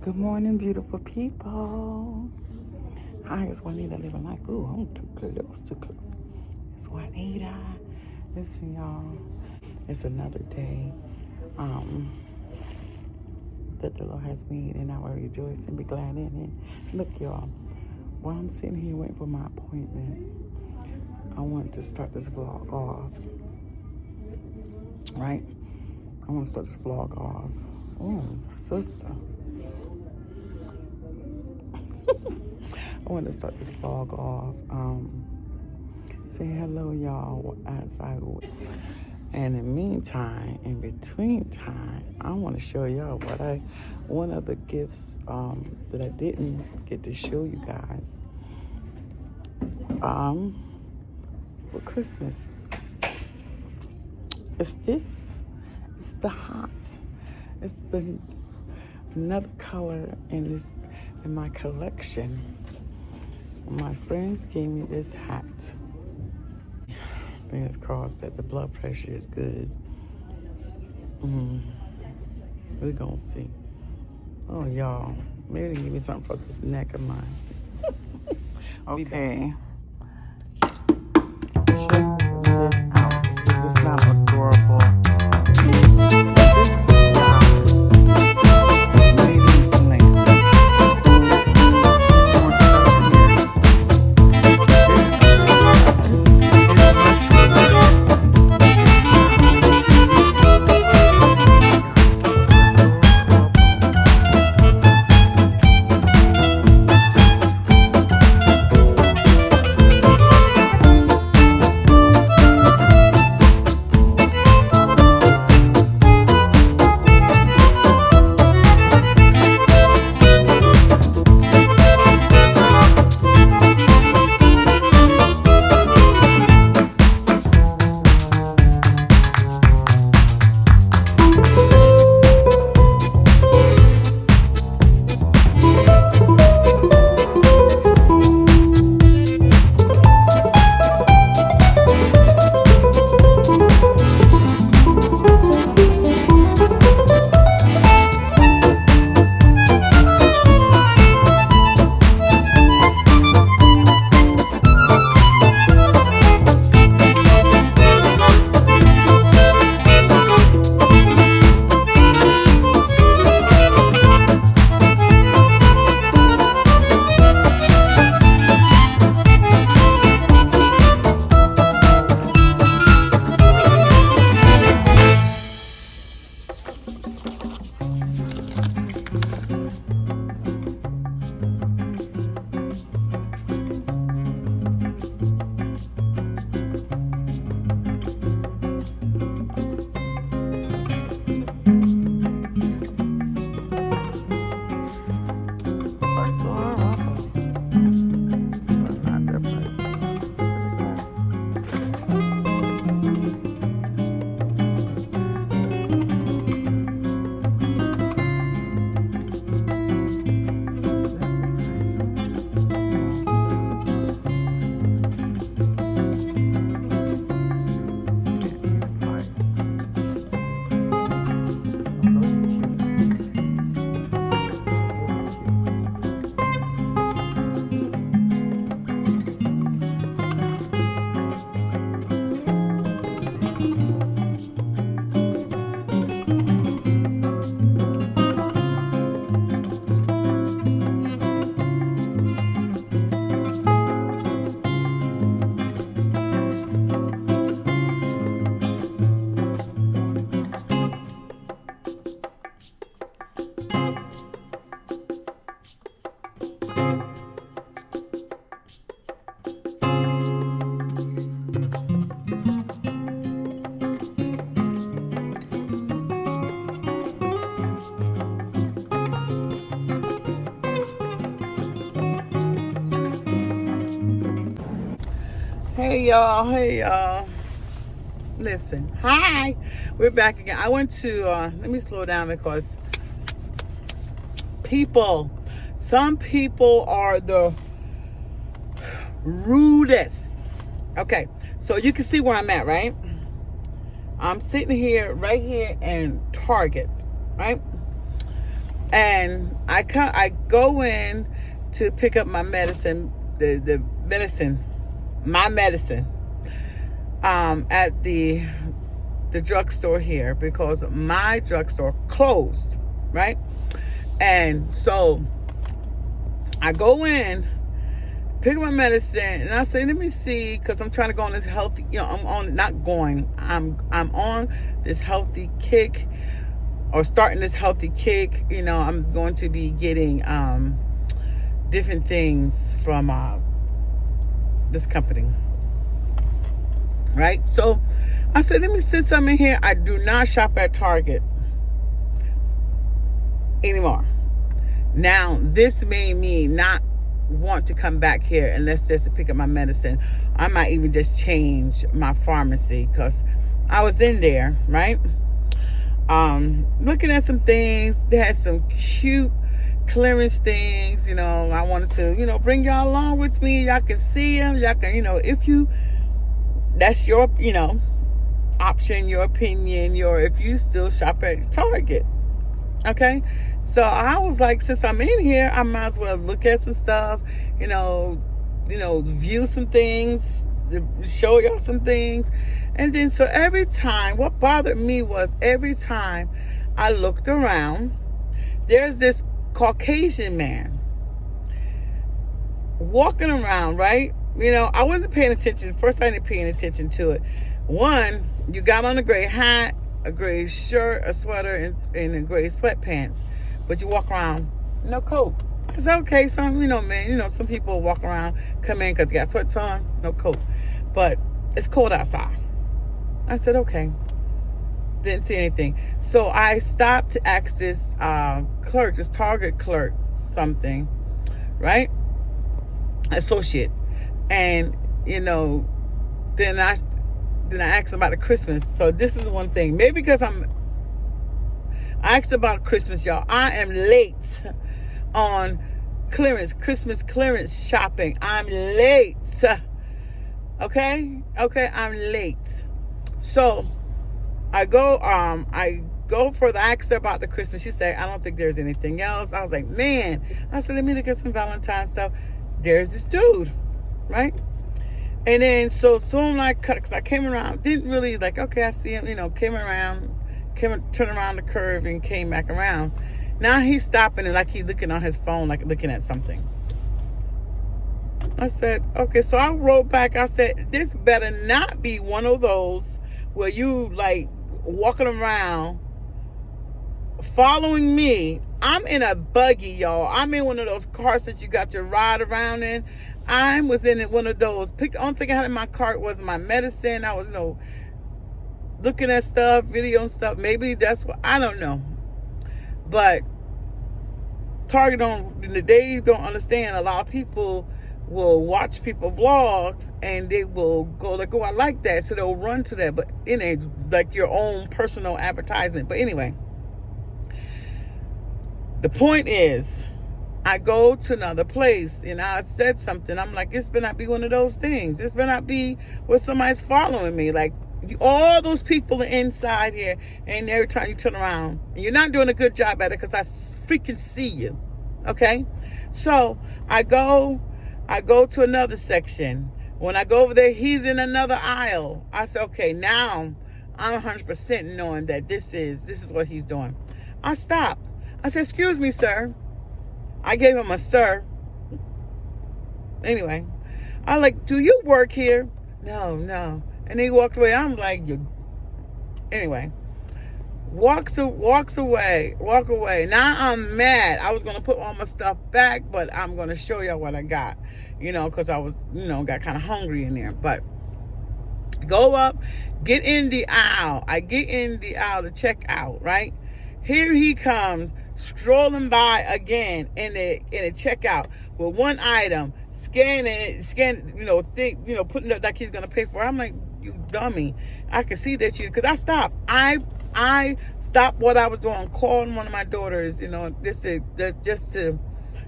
Good morning, beautiful people. Hi, it's Juanita living like, ooh, I'm too close. It's Juanita. Listen, y'all, it's another day that the Lord has made, and I will rejoice and be glad in it. Look, y'all, while I'm sitting here waiting for my appointment, I want to start this vlog off, right? I want to start this vlog off. Oh, sister. I want to start this vlog off. Say hello, y'all, as I would. And in the meantime, in between time, I want to show y'all one of the gifts that I didn't get to show you guys for Christmas. It's this. It's the hot. It's another color in my collection. My friends gave me this hat. Fingers crossed that the blood pressure is good. We're gonna see. Oh, y'all, maybe they give me something for this neck of mine. Okay. Check this out. Is this not adorable? Hey y'all. Listen, hi, we're back again. I want to let me slow down because some people are the rudest. Okay, so you can see where I'm at, right? I'm sitting right here in Target, right? And I go in to pick up my medicine, my medicine, at the drugstore here, because my drugstore closed, right? And so I go in, pick up my medicine, and I say, let me see, because I'm trying to go on this healthy, I'm on this healthy kick, or starting this healthy kick. I'm going to be getting different things from this company, right? So I said, let me sit something in here. I do not shop at Target anymore. Now, this made me not want to come back here unless just to pick up my medicine. I might even just change my pharmacy, because I was in there, right? Looking at some things. They had some cute clearance things. I wanted to, bring y'all along with me. Y'all can see them. Y'all can, that's your, option, your opinion, if you still shop at Target. Okay, so I was like, since I'm in here, I might as well look at some stuff, view some things, show y'all some things. And then, so every time, what bothered me was every time I looked around, there's this Caucasian man walking around, right? I wasn't paying attention. First, I didn't pay attention to it. One, you got on a gray hat, a gray shirt, a sweater, and a gray sweatpants, but you walk around no coat. I said, okay, man, some people walk around, come in because they got sweats on, no coat, but it's cold outside. I said, okay. Didn't see anything. So I stopped to ask this clerk, this Target clerk, something, right? Associate. And, then I asked about the Christmas. So this is one thing. Maybe because I asked about Christmas, y'all. I am late on Christmas clearance shopping. I'm late. Okay, I'm late. So I go for the ask about the Christmas. She said, I don't think there's anything else. I was like, man. I said, let me look at some Valentine's stuff. There's this dude, right? And then, so soon because I came around, didn't really okay, I see him, turned around the curve and came back around. Now he's stopping and he's looking on his phone, looking at something. I said, okay, so I wrote back, I said, this better not be one of those where you walking around following me. I'm in a buggy, y'all. I'm in one of those cars that you got to ride around in. I was in one of those. The only thing I had in my cart was my medicine. I was, looking at stuff, video and stuff. Maybe that's what, I don't know. But Target they don't understand. A lot of people will watch people vlogs and they will go oh, I like that. So they'll run to that. But it ain't your own personal advertisement. But anyway, the point is, I go to another place and I said something. I'm like, this better not be one of those things. This better not be where somebody's following me. All those people are inside here, and every time you turn around, and you're not doing a good job at it because I freaking see you. Okay? So I go to another section. When I go over there, he's in another aisle. I said, okay, now I'm 100% knowing that this is what he's doing. I stopped. I said, excuse me, sir. I gave him a sir. Anyway, I do you work here? No. And he walked away. I'm like, anyway. Walk away. Now I'm mad. I was going to put all my stuff back, but I'm going to show y'all what I got. Because I was, got kind of hungry in there. But go up, get in the aisle. I get in the aisle to check out, right? Here he comes, strolling by again in the checkout with one item, putting it like he's gonna pay for it. I'm like, you dummy! I can see that because I stopped. I stopped what I was doing, calling one of my daughters, just to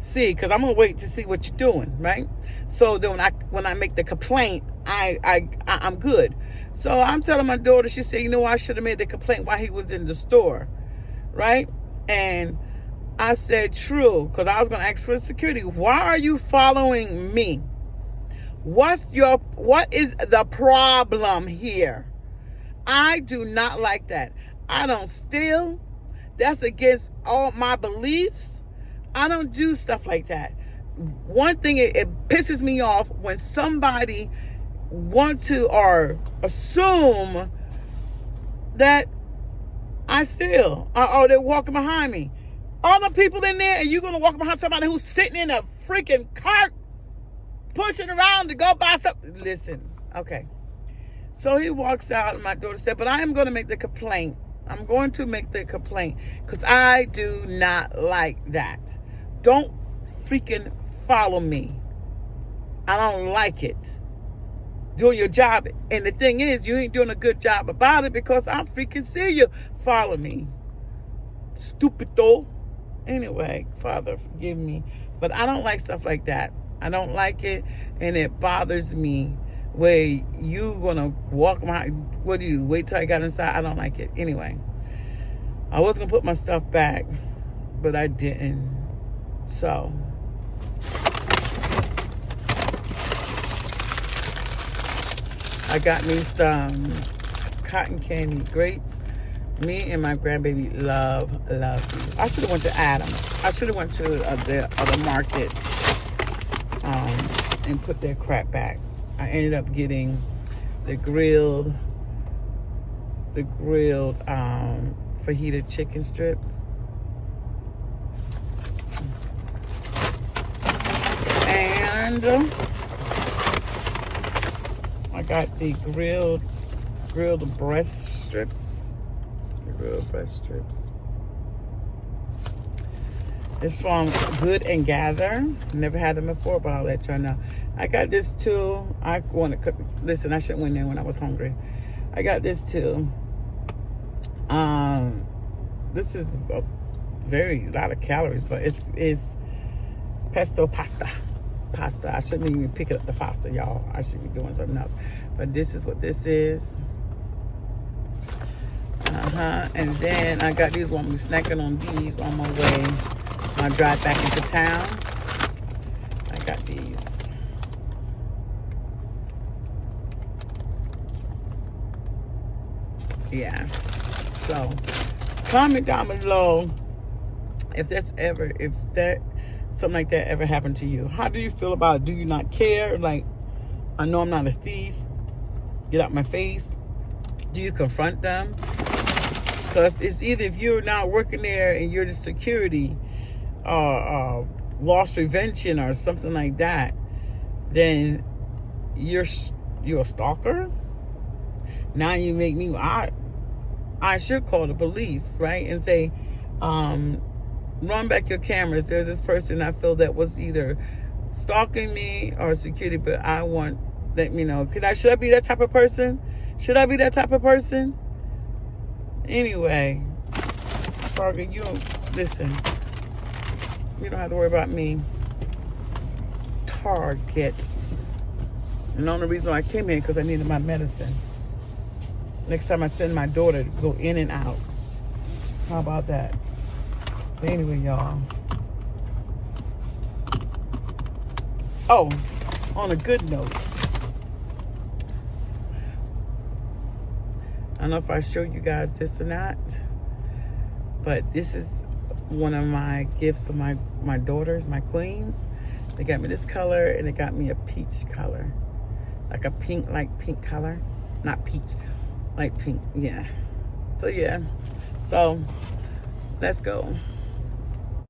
see, because I'm gonna wait to see what you're doing, right? So then when I make the complaint, I'm good. So I'm telling my daughter, she said, I should have made the complaint while he was in the store. Right? And I said, true, because I was going to ask for security. Why are you following me? What is the problem here? I do not like that. I don't steal. That's against all my beliefs. I don't do stuff like that. One thing, it pisses me off when somebody want to or assume that I steal, or they're walking behind me. All the people in there, and you're going to walk behind somebody who's sitting in a freaking cart, pushing around to go buy something. Listen, okay. So he walks out, and my daughter said, but I am going to make the complaint. I'm going to make the complaint because I do not like that. Don't freaking follow me. I don't like it. Doing your job. And the thing is, you ain't doing a good job about it because I freaking see you follow me. Stupido. Anyway, Father, forgive me. But I don't like stuff like that. I don't like it. And it bothers me. Where you gonna walk behind, what do you do? Wait till I got inside? I don't like it. Anyway, I was gonna put my stuff back, but I didn't. So I got me some cotton candy grapes. Me and my grandbaby love these. I should have went to Adams. I should have went to the other market and put their crap back. I ended up getting the grilled fajita chicken strips. And I got the grilled breast strips. The grilled breast strips. It's from Good and Gather. Never had them before, but I'll let y'all know. I got this too. I want to cook. Listen, I shouldn't went there when I was hungry. I got this too. This is a lot of calories, but it's pesto pasta. I shouldn't even pick up the pasta, y'all. I should be doing something else. But this is what this is. And then I got these ones. I'm snacking on these on my way. I drive back into town. I got these. Yeah. So comment down below if something like that ever happened to you. How do you feel about it? Do you not care? Like, I know I'm not a thief. Get out my face. Do you confront them? Because it's either if you're not working there and you're the security or loss prevention or something like that, then you're a stalker. Now you make me, I should call the police, right? And say, run back your cameras. There's this person I feel that was either stalking me or security, but let me know. Should I be that type of person? Should I be that type of person? Anyway, Fargo, listen. You don't have to worry about me. Target. And the only reason I came here because I needed my medicine. Next time I send my daughter to go in and out. How about that? But anyway, y'all. Oh, on a good note. I don't know if I showed you guys this or not, but this is one of my gifts to my daughters, my queens. They got me this color, and they got me a peach color. Like a pink, like pink color. Not peach, like pink, yeah. So, yeah. So, let's go.